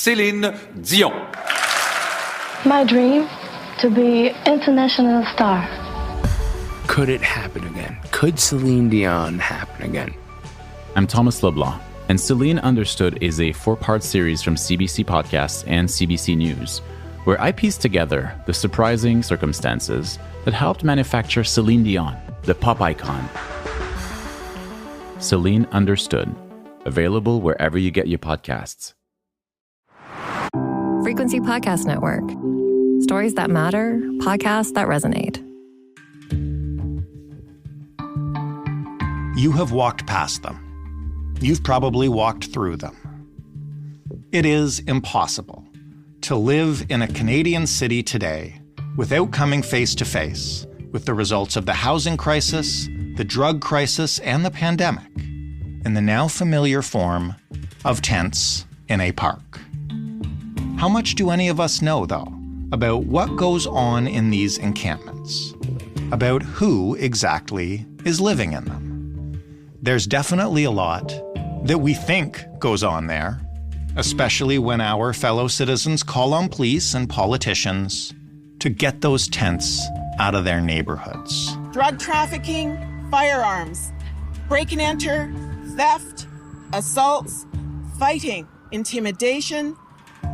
Céline Dion. My dream, to be international star. Could it happen again? Could Celine Dion happen again? I'm Thomas Leblanc, and Céline Understood is a 4-part series from CBC Podcasts and CBC News, where I piece together the surprising circumstances that helped manufacture Céline Dion, the pop icon. Céline Understood, available wherever you get your podcasts. Frequency Podcast Network. Stories that matter, podcasts that resonate. You have walked past them. You've probably walked through them. It is impossible to live in a Canadian city today without coming face to face with the results of the housing crisis, the drug crisis, and the pandemic in the now familiar form of tents in a park. How much do any of us know, though, about what goes on in these encampments? About who exactly is living in them? There's definitely a lot that we think goes on there, especially when our fellow citizens call on police and politicians to get those tents out of their neighborhoods. Drug trafficking, firearms, break and enter, theft, assaults, fighting, intimidation,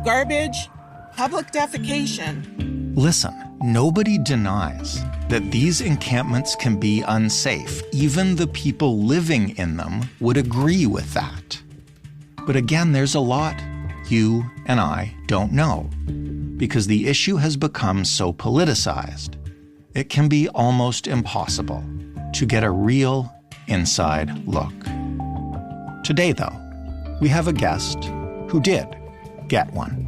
garbage, public defecation. Listen, nobody denies that these encampments can be unsafe. Even the people living in them would agree with that. But again, there's a lot you and I don't know, because the issue has become so politicized. It can be almost impossible to get a real inside look. Today, though, we have a guest who did get one.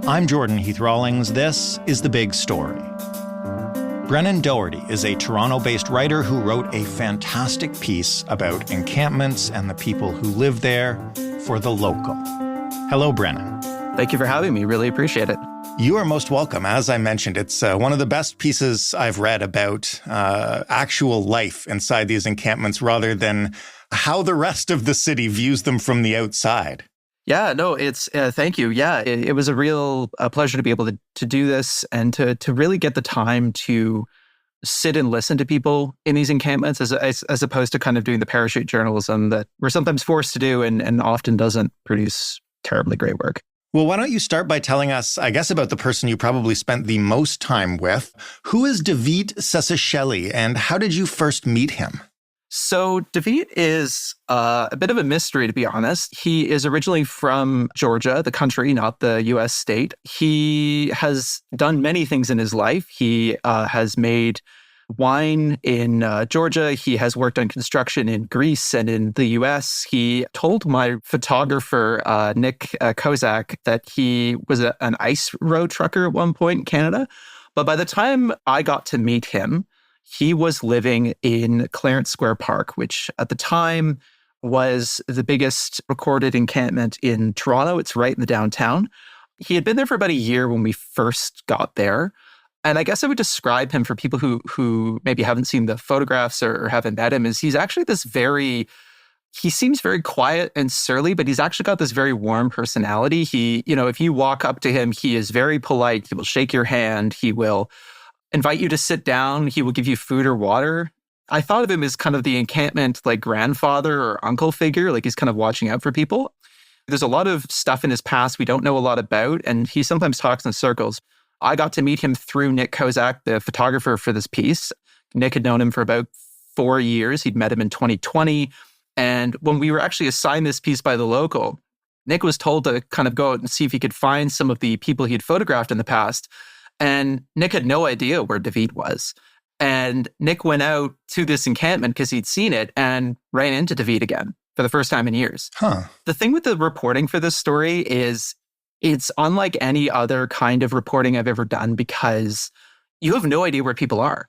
I'm Jordan Heath Rawlings. This is The Big Story. Brennan Doherty is a Toronto-based writer who wrote a fantastic piece about encampments and the people who live there for The Local. Hello, Brennan. Thank you for having me. Really appreciate it. You are most welcome. As I mentioned, it's one of the best pieces I've read about actual life inside these encampments rather than how the rest of the city views them from the outside. Yeah, no, it's thank you. Yeah, it was a real pleasure to be able to do this and to really get the time to sit and listen to people in these encampments as opposed to kind of doing the parachute journalism that we're sometimes forced to do and often doesn't produce terribly great work. Well, why don't you start by telling us, I guess, about the person you probably spent the most time with. Who is David Sesasheli, and how did you first meet him? So David is a bit of a mystery, to be honest. He is originally from Georgia, the country, not the U.S. state. He has done many things in his life. He has made wine in Georgia. He has worked on construction in Greece and in the U.S. He told my photographer, Nick Kozak, that he was an ice road trucker at one point in Canada. But by the time I got to meet him, he was living in Clarence Square Park, which at the time was the biggest recorded encampment in Toronto. It's right in the downtown. He had been there for about a year when we first got there. And I guess I would describe him for people who maybe haven't seen the photographs or haven't met him, is he's actually he seems very quiet and surly, but he's actually got this very warm personality. If you walk up to him, he is very polite. He will shake your hand. He will invite you to sit down. He will give you food or water. I thought of him as kind of the encampment, like grandfather or uncle figure, like he's kind of watching out for people. There's a lot of stuff in his past we don't know a lot about, and he sometimes talks in circles. I got to meet him through Nick Kozak, the photographer for this piece. Nick had known him for about 4 years. He'd met him in 2020. And when we were actually assigned this piece by The Local, Nick was told to kind of go out and see if he could find some of the people he'd photographed in the past. And Nick had no idea where David was. And Nick went out to this encampment because he'd seen it and ran into David again for the first time in years. The thing with the reporting for this story is it's unlike any other kind of reporting I've ever done because you have no idea where people are.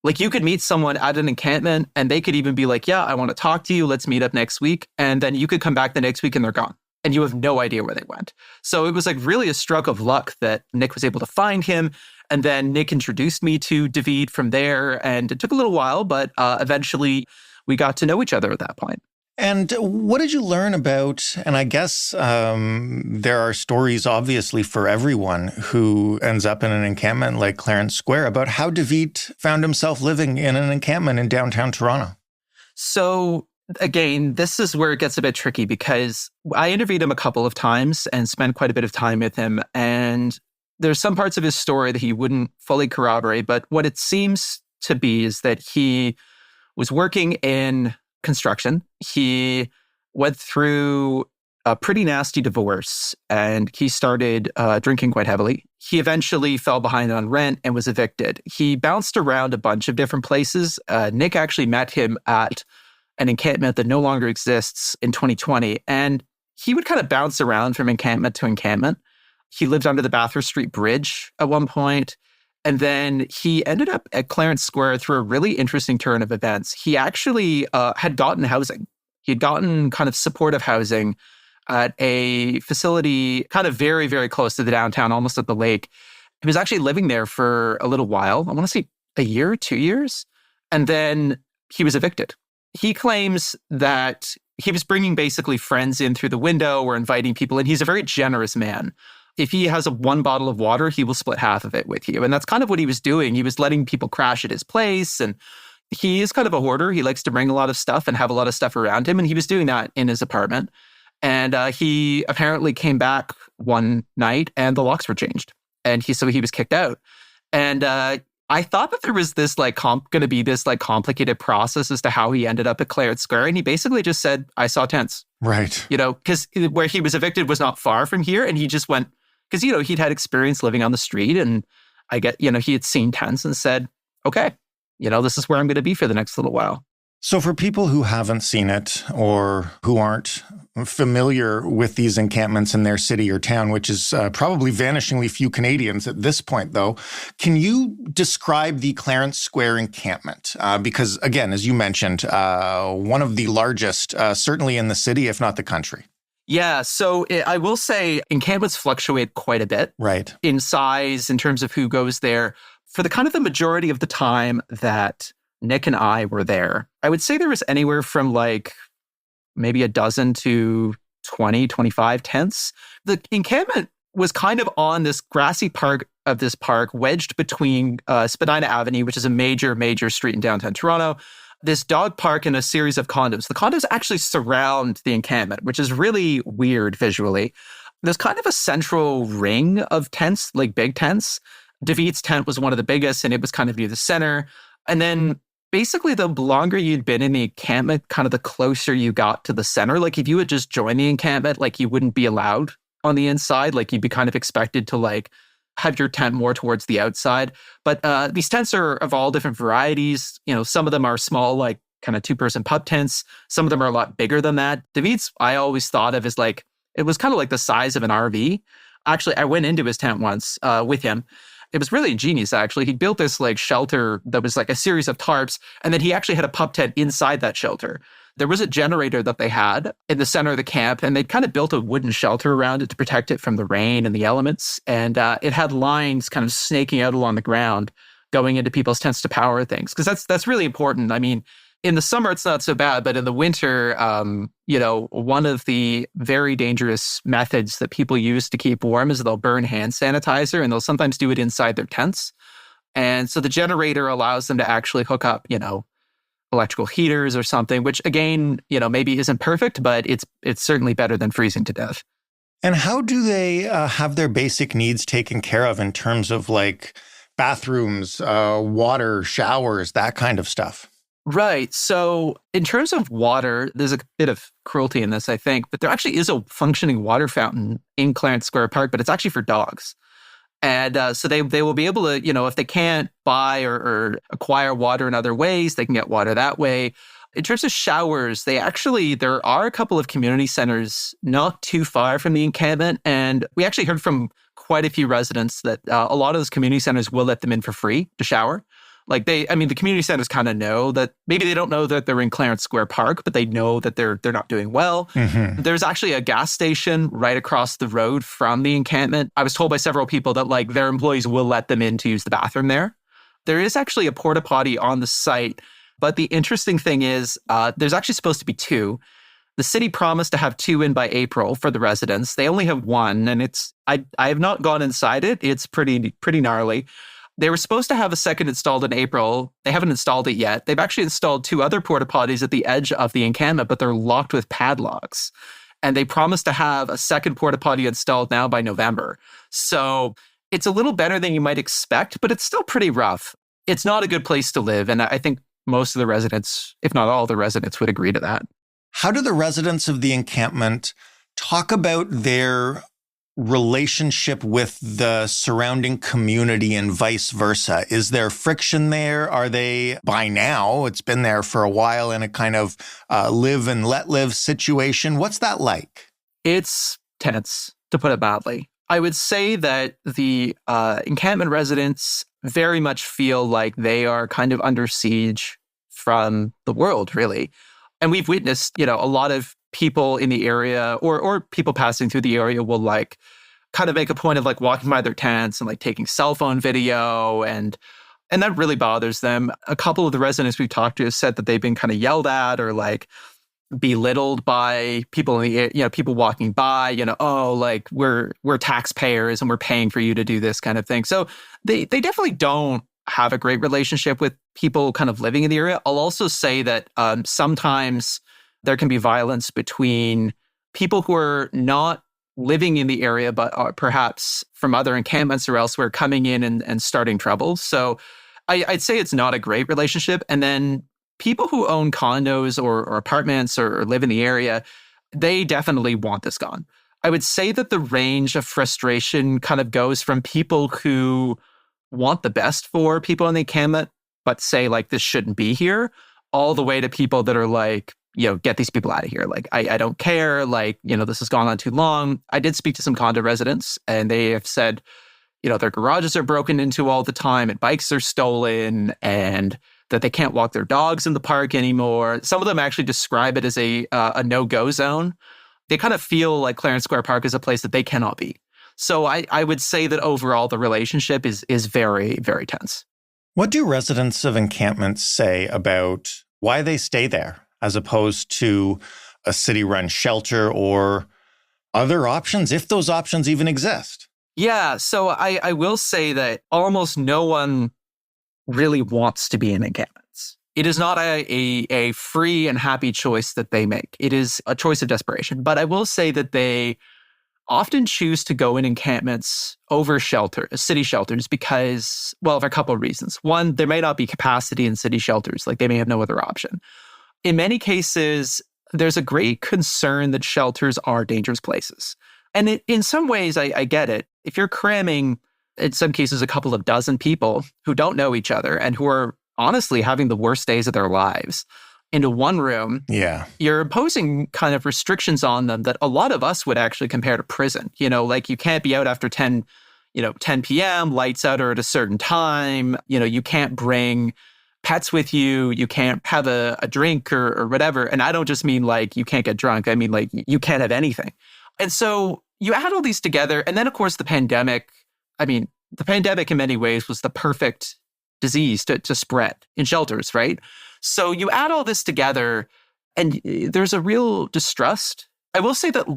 Like you could meet someone at an encampment and they could even be like, yeah, I want to talk to you. Let's meet up next week. And then you could come back the next week and they're gone. And you have no idea where they went. So it was like really a stroke of luck that Nick was able to find him. And then Nick introduced me to David from there. And it took a little while, but eventually we got to know each other at that point. And what did you learn about, and I guess there are stories obviously for everyone who ends up in an encampment like Clarence Square, about how David found himself living in an encampment in downtown Toronto? So again, this is where it gets a bit tricky because I interviewed him a couple of times and spent quite a bit of time with him. And there's some parts of his story that he wouldn't fully corroborate, but what it seems to be is that he was working in construction. He went through a pretty nasty divorce and he started drinking quite heavily. He eventually fell behind on rent and was evicted. He bounced around a bunch of different places. Nick actually met him at an encampment that no longer exists in 2020. And he would kind of bounce around from encampment to encampment. He lived under the Bathurst Street Bridge at one point. And then he ended up at Clarence Square through a really interesting turn of events. He actually had gotten housing. He had gotten kind of supportive housing at a facility kind of very, very close to the downtown, almost at the lake. He was actually living there for a little while. I want to say a year, 2 years. And then he was evicted. He claims that he was bringing basically friends in through the window or inviting people in. He's a very generous man. If he has one bottle of water, he will split half of it with you. And that's kind of what he was doing. He was letting people crash at his place. And he is kind of a hoarder. He likes to bring a lot of stuff and have a lot of stuff around him. And he was doing that in his apartment. And he apparently came back one night and the locks were changed. And so he was kicked out. And I thought that there was this going to be this complicated process as to how he ended up at Clarence Square. And he basically just said, I saw tents. Right. Because where he was evicted was not far from here. And he just went, because, he'd had experience living on the street and I get, he had seen tents and said, okay, this is where I'm going to be for the next little while. So for people who haven't seen it or who aren't familiar with these encampments in their city or town, which is probably vanishingly few Canadians at this point, though, can you describe the Clarence Square encampment? Because, again, as you mentioned, one of the largest, certainly in the city, if not the country. Yeah, so I will say encampments fluctuate quite a bit. Right. In size, in terms of who goes there. For the kind of the majority of the time that Nick and I were there, I would say there was anywhere from maybe a dozen to 20, 25 tents. The encampment was kind of on this grassy part of this park, wedged between Spadina Avenue, which is a major, major street in downtown Toronto, this dog park and a series of condos. The condos actually surround the encampment, which is really weird visually. There's kind of a central ring of tents, big tents. David's tent was one of the biggest, and it was kind of near the center. And then basically, the longer you'd been in the encampment, kind of the closer you got to the center. If you had just joined the encampment, you wouldn't be allowed on the inside. You'd be kind of expected to have your tent more towards the outside. But these tents are of all different varieties. Some of them are small, kind of two-person pup tents. Some of them are a lot bigger than that. David's, I always thought of as it was kind of the size of an RV. Actually, I went into his tent once with him. It was really ingenious, actually. He built this shelter that was a series of tarps, and then he actually had a pup tent inside that shelter. There was a generator that they had in the center of the camp, and they'd kind of built a wooden shelter around it to protect it from the rain and the elements. And it had lines kind of snaking out along the ground, going into people's tents to power things. Because that's really important. I mean, in the summer, it's not so bad, but in the winter, one of the very dangerous methods that people use to keep warm is they'll burn hand sanitizer, and they'll sometimes do it inside their tents. And so the generator allows them to actually hook up, electrical heaters or something, which again, maybe isn't perfect, but it's certainly better than freezing to death. And how do they have their basic needs taken care of in terms of bathrooms, water, showers, that kind of stuff? Right. So in terms of water, there's a bit of cruelty in this, I think, but there actually is a functioning water fountain in Clarence Square Park, but it's actually for dogs. And so they will be able to, if they can't buy or acquire water in other ways, they can get water that way. In terms of showers, there are a couple of community centers not too far from the encampment. And we actually heard from quite a few residents that a lot of those community centers will let them in for free to shower. The community centers kind of know that maybe they don't know that they're in Clarence Square Park, but they know that they're not doing well. Mm-hmm. There's actually a gas station right across the road from the encampment. I was told by several people that their employees will let them in to use the bathroom there. There is actually a porta potty on the site, but the interesting thing is there's actually supposed to be two. The city promised to have 2 in by April for the residents. They only have 1, and I have not gone inside it. It's pretty gnarly. They were supposed to have a second installed in April. They haven't installed it yet. They've actually installed 2 other porta potties at the edge of the encampment, but they're locked with padlocks. And they promised to have a second porta potty installed now by November. So it's a little better than you might expect, but it's still pretty rough. It's not a good place to live. And I think most of the residents, if not all the residents, would agree to that. How do the residents of the encampment talk about their relationship with the surrounding community and vice versa? Is there friction there? Are they, by now, it's been there for a while, in a kind of live and let live situation? What's that like? It's tense, to put it mildly. I would say that the encampment residents very much feel like they are kind of under siege from the world, really. And we've witnessed, a lot of people in the area or people passing through the area will kind of make a point of walking by their tents and taking cell phone video, and that really bothers them. A couple of the residents we've talked to have said that they've been kind of yelled at or belittled by people in the people walking by. We're taxpayers and we're paying for you to do this kind of thing. So they definitely don't have a great relationship with people kind of living in the area. I'll also say that sometimes there can be violence between people who are not living in the area, but are perhaps from other encampments or elsewhere coming in and starting trouble. So I'd say it's not a great relationship. And then people who own condos or apartments or live in the area, they definitely want this gone. I would say that the range of frustration kind of goes from people who want the best for people in the encampment, but say this shouldn't be here, all the way to people that are get these people out of here. I don't care. This has gone on too long. I did speak to some condo residents, and they have said, their garages are broken into all the time and bikes are stolen, and that they can't walk their dogs in the park anymore. Some of them actually describe it as a no-go zone. They kind of feel like Clarence Square Park is a place that they cannot be. So I would say that overall the relationship is very, very tense. What do residents of encampments say about why they stay there, as opposed to a city-run shelter or other options, if those options even exist? Yeah, so I will say that almost no one really wants to be in encampments. It is not a free and happy choice that they make. It is a choice of desperation. But I will say that they often choose to go in encampments over city shelters because, for a couple of reasons. One, there may not be capacity in city shelters. They may have no other option. In many cases, there's a great concern that shelters are dangerous places. And in some ways, I get it. If you're cramming, in some cases, a couple of dozen people who don't know each other and who are honestly having the worst days of their lives into one room, you're imposing kind of restrictions on them that a lot of us would actually compare to prison. You can't be out after 10 p.m., lights out are at a certain time. You can't bring pets with you. You can't have a drink or whatever. And I don't just mean you can't get drunk. I mean you can't have anything. And so you add all these together. And then, of course, the pandemic in many ways was the perfect disease to spread in shelters, right? So you add all this together and there's a real distrust. I will say that,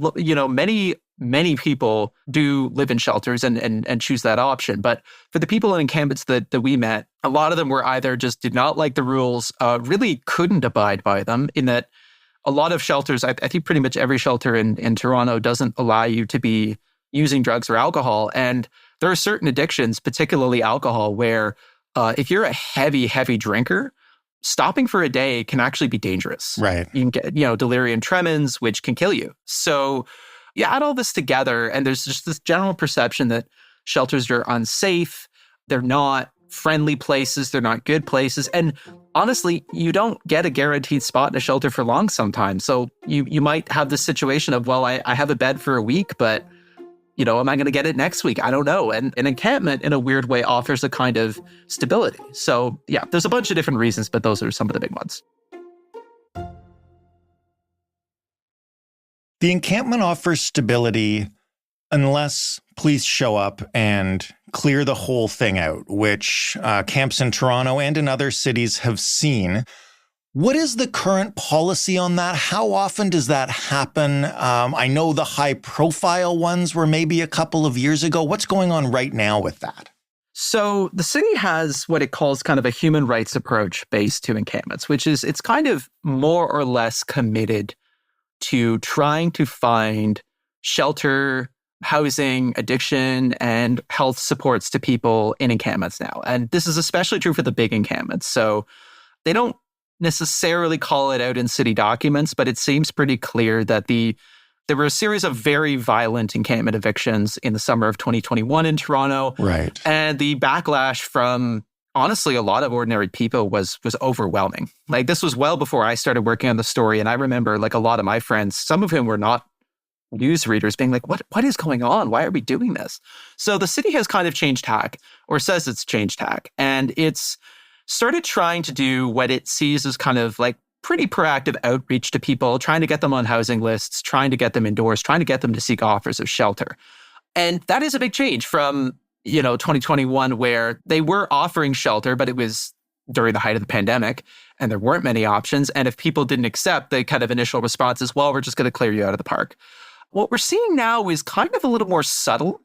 many people do live in shelters and choose that option. But for the people in encampments that we met, a lot of them were either just did not like the rules, really couldn't abide by them, in that a lot of shelters, I think pretty much every shelter in Toronto doesn't allow you to be using drugs or alcohol. And there are certain addictions, particularly alcohol, where if you're a heavy, heavy drinker, stopping for a day can actually be dangerous. Right. You can get, delirium tremens, which can kill you. So you add all this together, and there's just this general perception that shelters are unsafe. They're not friendly places. They're not good places. And honestly, you don't get a guaranteed spot in a shelter for long sometimes. So you might have this situation of, I have a bed for a week, but am I going to get it next week? I don't know. And an encampment, in a weird way, offers a kind of stability. So yeah, there's a bunch of different reasons, but those are some of the big ones. The encampment offers stability unless police show up and clear the whole thing out, which camps in Toronto and in other cities have seen. What is the current policy on that? How often does that happen? I know the high-profile ones were maybe a couple of years ago. What's going on right now with that? So the city has what it calls kind of a human rights approach based to encampments, which is it's kind of more or less committed to trying to find shelter, housing, addiction, and health supports to people in encampments now. And this is especially true for the big encampments. So they don't necessarily call it out in city documents, but it seems pretty clear that there were a series of very violent encampment evictions in the summer of 2021 in Toronto. Right. And the backlash from, honestly, a lot of ordinary people was overwhelming. Like, this was well before I started working on the story. And I remember, like, a lot of my friends, some of whom were not news readers, being like, what is going on? Why are we doing this? So the city has kind of changed tack, or says it's changed tack. And it's started trying to do what it sees as kind of like pretty proactive outreach to people, trying to get them on housing lists, trying to get them indoors, trying to get them to seek offers of shelter. And that is a big change from, 2021, where they were offering shelter, but it was during the height of the pandemic and there weren't many options. And if people didn't accept, the kind of initial response is, well, we're just going to clear you out of the park. What we're seeing now is kind of a little more subtle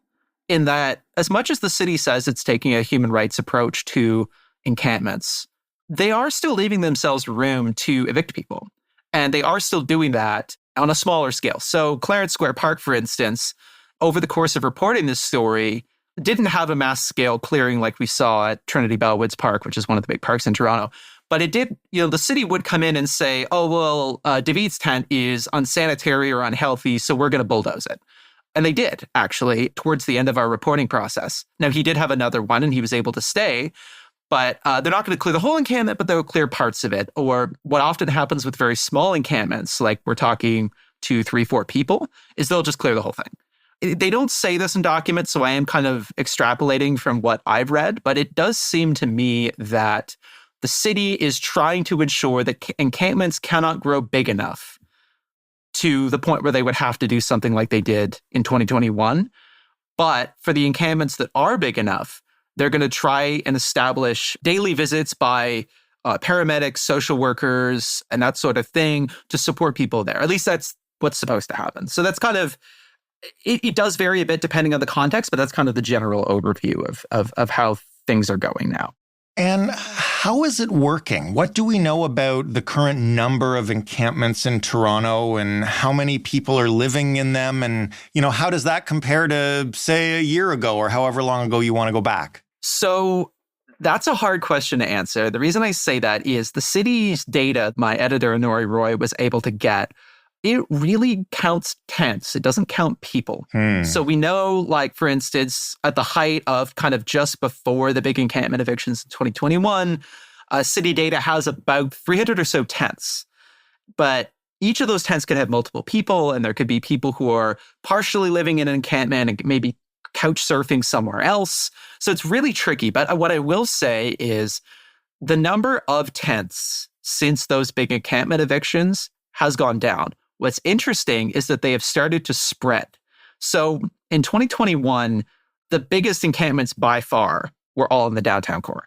in that as much as the city says it's taking a human rights approach to encampments, they are still leaving themselves room to evict people. And they are still doing that on a smaller scale. So Clarence Square Park, for instance, over the course of reporting this story, didn't have a mass scale clearing like we saw at Trinity Bellwoods Park, which is one of the big parks in Toronto. But it did, the city would come in and say, oh, well, David's tent is unsanitary or unhealthy, so we're going to bulldoze it. And they did, actually, towards the end of our reporting process. Now, he did have another one and he was able to stay. But they're not going to clear the whole encampment, but they'll clear parts of it. Or what often happens with very small encampments, like we're talking 2, 3, 4 people, is they'll just clear the whole thing. They don't say this in documents, so I am kind of extrapolating from what I've read. But it does seem to me that the city is trying to ensure that encampments cannot grow big enough to the point where they would have to do something like they did in 2021. But for the encampments that are big enough, they're going to try and establish daily visits by paramedics, social workers, and that sort of thing to support people there. At least that's what's supposed to happen. So that's kind of, it does vary a bit depending on the context, but that's kind of the general overview of how things are going now. And how is it working? What do we know about the current number of encampments in Toronto and how many people are living in them? And, how does that compare to, say, a year ago or however long ago you want to go back? So that's a hard question to answer. The reason I say that is the city's data, my editor, Nori Roy, was able to get, it really counts tents. It doesn't count people. So we know, like, for instance, at the height of kind of just before the big encampment evictions in 2021, city data has about 300 or so tents. But each of those tents could have multiple people, and there could be people who are partially living in an encampment and maybe couch surfing somewhere else. So it's really tricky. But what I will say is the number of tents since those big encampment evictions has gone down. What's interesting is that they have started to spread. So in 2021, the biggest encampments by far were all in the downtown core.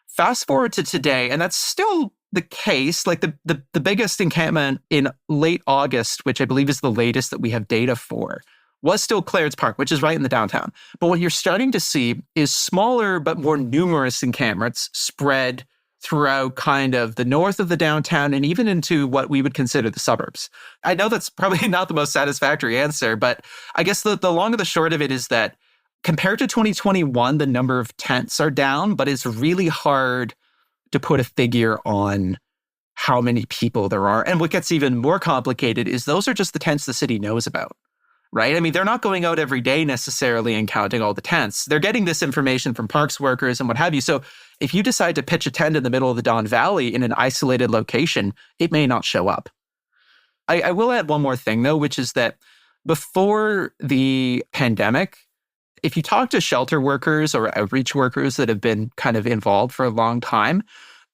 Fast forward to today, and that's still the case. Like the biggest encampment in late August, which I believe is the latest that we have data for, was still Clarence Park, which is right in the downtown. But what you're starting to see is smaller but more numerous encampments spread throughout kind of the north of the downtown and even into what we would consider the suburbs. I know that's probably not the most satisfactory answer, but I guess the long and the short of it is that compared to 2021, the number of tents are down, but it's really hard to put a figure on how many people there are. And what gets even more complicated is those are just the tents the city knows about. Right? I mean, they're not going out every day necessarily and counting all the tents. They're getting this information from parks workers and what have you. So if you decide to pitch a tent in the middle of the Don Valley in an isolated location, it may not show up. I will add one more thing, though, which is that before the pandemic, if you talk to shelter workers or outreach workers that have been kind of involved for a long time,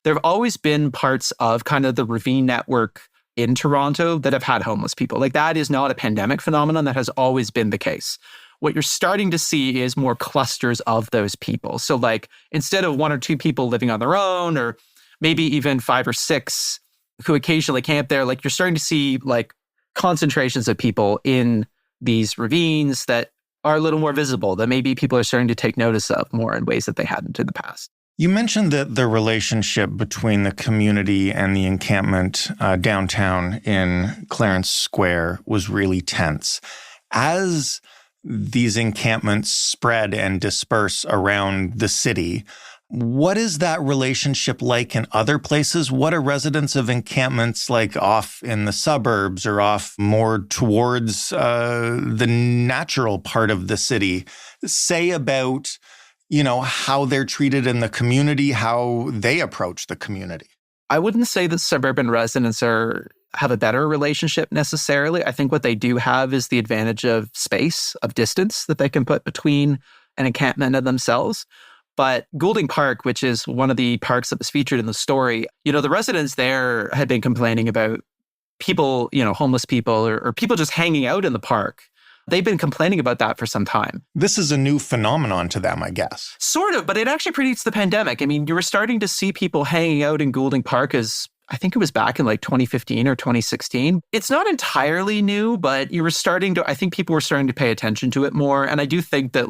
there have always been parts of kind of the Ravine network in Toronto that have had homeless people. Like, that is not a pandemic phenomenon. That has always been the case. What you're starting to see is more clusters of those people. So, like, instead of 1 or 2 people living on their own, or maybe even 5 or 6 who occasionally camp there, like you're starting to see like concentrations of people in these ravines that are a little more visible, that maybe people are starting to take notice of more in ways that they hadn't in the past. You mentioned that the relationship between the community and the encampment downtown in Clarence Square was really tense. As these encampments spread and disperse around the city, what is that relationship like in other places? What are residents of encampments like off in the suburbs or off more towards the natural part of the city say about, how they're treated in the community, how they approach the community? I wouldn't say that suburban residents have a better relationship necessarily. I think what they do have is the advantage of space, of distance that they can put between an encampment and themselves. But Goulding Park, which is one of the parks that was featured in the story, the residents there had been complaining about people, homeless people or people just hanging out in the park. They've been complaining about that for some time. This is a new phenomenon to them, I guess. Sort of, but it actually predates the pandemic. I mean, you were starting to see people hanging out in Goulding Park I think it was back in like 2015 or 2016. It's not entirely new, but I think people were starting to pay attention to it more. And I do think that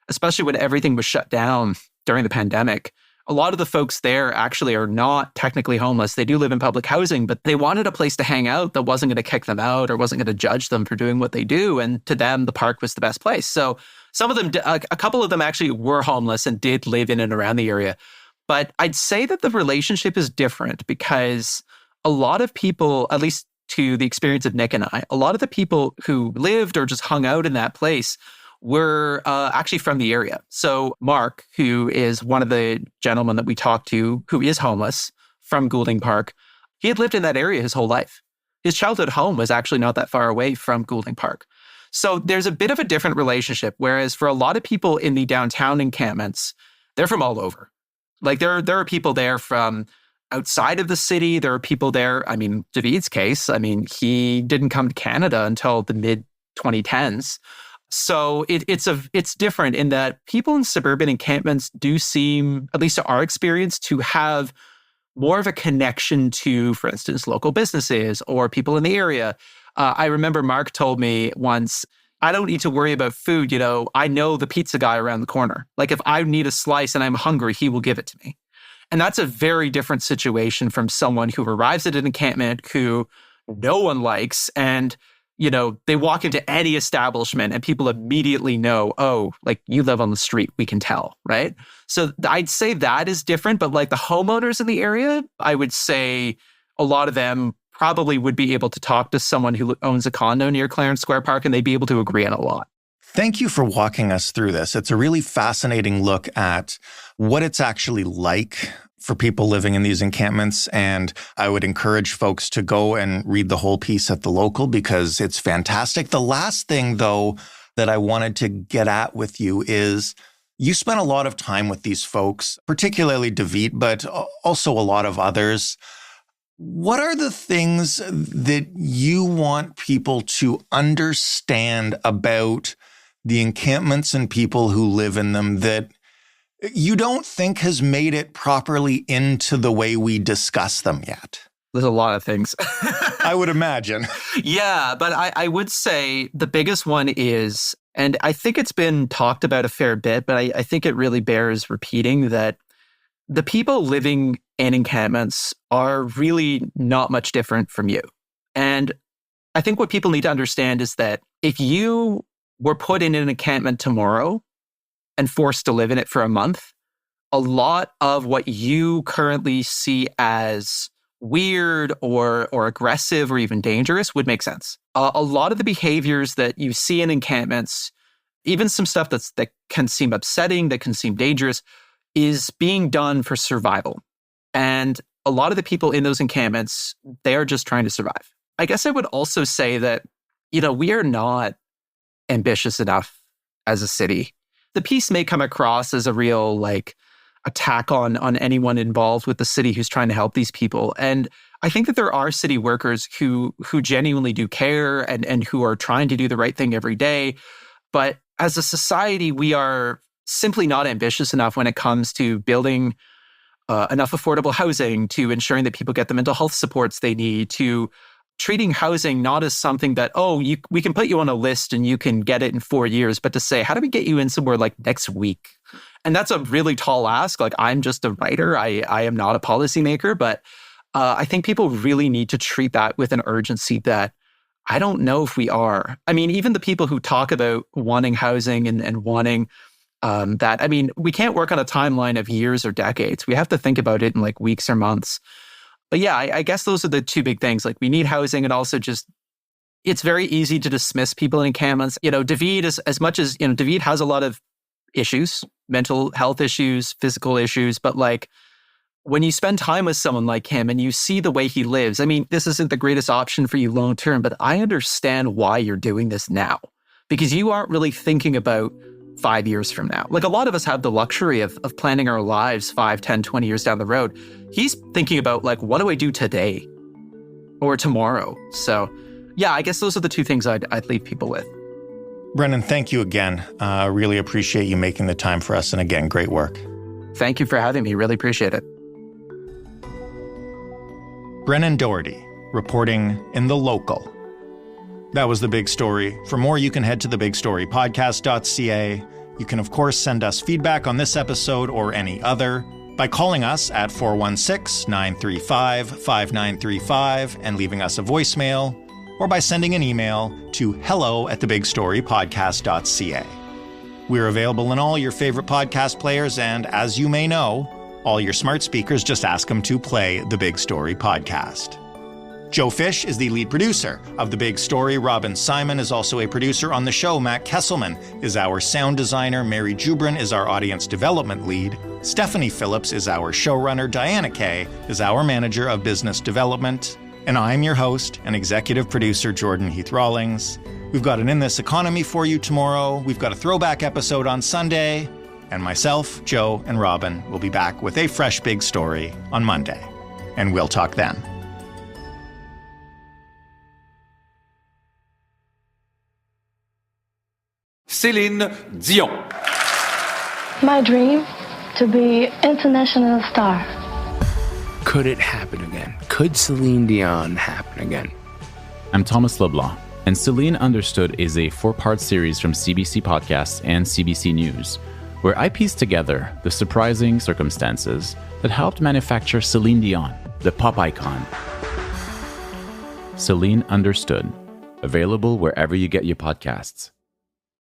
especially when everything was shut down during the pandemic, a lot of the folks there actually are not technically homeless. They do live in public housing, but they wanted a place to hang out that wasn't going to kick them out or wasn't going to judge them for doing what they do. And to them, the park was the best place. So some of them, a couple of them actually were homeless and did live in and around the area. But I'd say that the relationship is different because a lot of people, at least to the experience of Nick and I, a lot of the people who lived or just hung out in that place were actually from the area. So Mark, who is one of the gentlemen that we talked to, who is homeless from Goulding Park, he had lived in that area his whole life. His childhood home was actually not that far away from Goulding Park. So there's a bit of a different relationship, whereas for a lot of people in the downtown encampments, they're from all over. Like there are people there from outside of the city. There are people there. I mean, David's case, he didn't come to Canada until the mid-2010s. So it's different in that people in suburban encampments do seem, at least to our experience, to have more of a connection to, for instance, local businesses or people in the area. I remember Mark told me once, I don't need to worry about food. I know the pizza guy around the corner. Like if I need a slice and I'm hungry, he will give it to me. And that's a very different situation from someone who arrives at an encampment who no one likes and they walk into any establishment and people immediately know, oh, like you live on the street, we can tell, right? So I'd say that is different, but like the homeowners in the area, I would say a lot of them probably would be able to talk to someone who owns a condo near Clarence Square Park and they'd be able to agree on a lot. Thank you for walking us through this. It's a really fascinating look at what it's actually like for people living in these encampments. And I would encourage folks to go and read the whole piece at the Local because it's fantastic. The last thing, though, that I wanted to get at with you is you spent a lot of time with these folks, particularly David, but also a lot of others. What are the things that you want people to understand about the encampments and people who live in them that you don't think has made it properly into the way we discuss them yet? There's a lot of things. I would imagine. Yeah, but I would say the biggest one is, and I think it's been talked about a fair bit, but I think it really bears repeating that the people living in encampments are really not much different from you. And I think what people need to understand is that if you were put in an encampment tomorrow and forced to live in it for a month, a lot of what you currently see as weird or aggressive or even dangerous would make sense. A lot of the behaviors that you see in encampments, even some stuff that can seem upsetting, that can seem dangerous, is being done for survival. And a lot of the people in those encampments, they are just trying to survive. I guess I would also say that, we are not ambitious enough as a city. The piece may come across as a real attack on anyone involved with the city who's trying to help these people. And I think that there are city workers who genuinely do care and who are trying to do the right thing every day. But as a society, we are simply not ambitious enough when it comes to building enough affordable housing, to ensuring that people get the mental health supports they need, to treating housing not as something that, we can put you on a list and you can get it in 4 years, but to say, how do we get you in somewhere like next week? And that's a really tall ask. Like, I'm just a writer. I am not a policymaker, but I think people really need to treat that with an urgency that I don't know if we are. I mean, even the people who talk about wanting housing and wanting that, I mean, we can't work on a timeline of years or decades. We have to think about it in like weeks or months. But yeah, I guess those are the two big things. Like, we need housing, and also just, it's very easy to dismiss people in encampments. David, as much as, David has a lot of issues, mental health issues, physical issues, but like, when you spend time with someone like him and you see the way he lives, I mean, this isn't the greatest option for you long term, but I understand why you're doing this now, because you aren't really thinking about 5 years from now. Like, a lot of us have the luxury of planning our lives 5, 10, 20 years down the road. He's thinking about, like, what do I do today or tomorrow? So yeah, I guess those are the two things I'd leave people with. Brennan, thank you again. Really appreciate you making the time for us. And again, great work. Thank you for having me. Really appreciate it. Brennan Doherty, reporting in The Local. That was The Big Story. For more, you can head to thebigstorypodcast.ca. You can, of course, send us feedback on this episode or any other by calling us at 416-935-5935 and leaving us a voicemail, or by sending an email to hello@thebigstorypodcast.ca. We're available in all your favorite podcast players, and as you may know, all your smart speakers just ask them to play The Big Story Podcast. Joe Fish is the lead producer of The Big Story. Robin Simon is also a producer on the show. Matt Kesselman is our sound designer. Mary Jubrin is our audience development lead. Stephanie Phillips is our showrunner. Diana Kay is our manager of business development. And I'm your host and executive producer, Jordan Heath Rawlings. We've got an In This Economy for you tomorrow. We've got a throwback episode on Sunday. And myself, Joe, and Robin will be back with a fresh big story on Monday. And we'll talk then. Céline Dion. My dream, to be international star. Could it happen again? Could Celine Dion happen again? I'm Thomas Leblanc, and Celine Understood is a 4-part series from CBC Podcasts and CBC News, where I piece together the surprising circumstances that helped manufacture Celine Dion, the pop icon. Celine Understood, available wherever you get your podcasts.